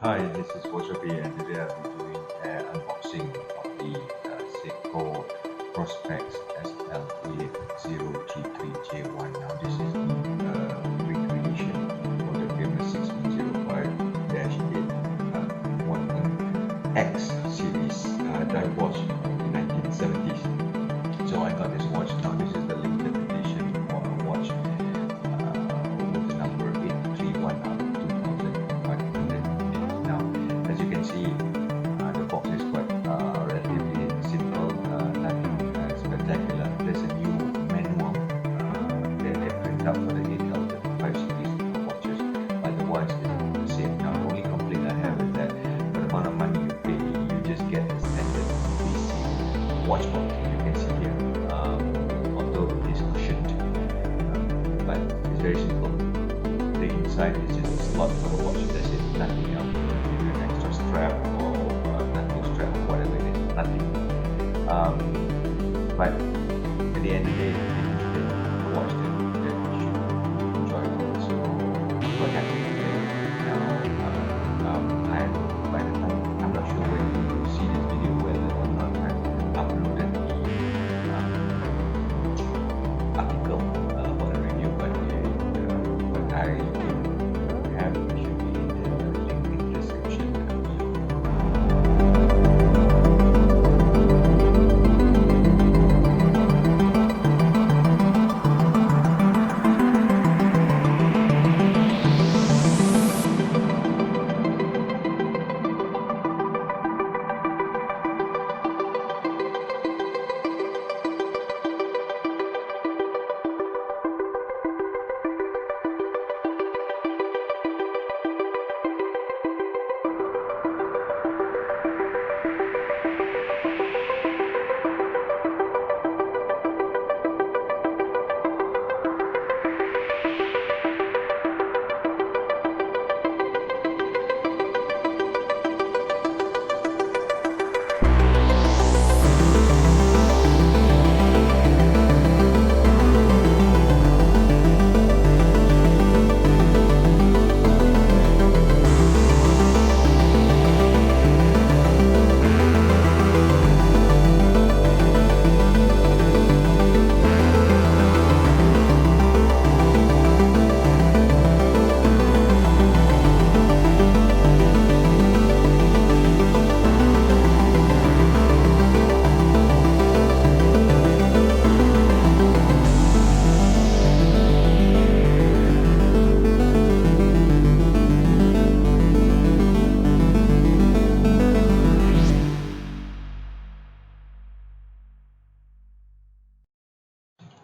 Hi, this is Prospex and today I'll be doing an unboxing of the Seiko Prospex SLA033J1. Now this is the quick edition of the famous 6105-8 Quantum X series dive watch in the 1970s. So I got this watch. Now this is the limited edition watch with the number 831 out of 2500. Now, as you can see, the box is quite relatively simple, nothing spectacular. There's a new manual that they print out for the 8005 series watches. Otherwise, it's the same. Now, the only complaint I have is that for the amount of money you pay, you just get the standard PC watch box. You can see here, although it is cushioned, but it's very simple. The inside is just a slot for the watch. That's it, nothing else. An extra strap or knuckle strap or whatever it is, nothing. But at the end of the day, it is the watch that you should enjoy. So I'm quite happy with it. Now, by the time, I'm not sure when you see this video whether or not I've uploaded the article about the review, but I have should be in the link in the description.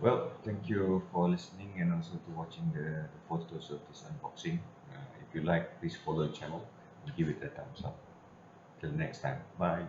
Well, thank you for listening and also to watching the photos of this unboxing. If you like, please follow the channel and give it a thumbs up. Till next time, bye.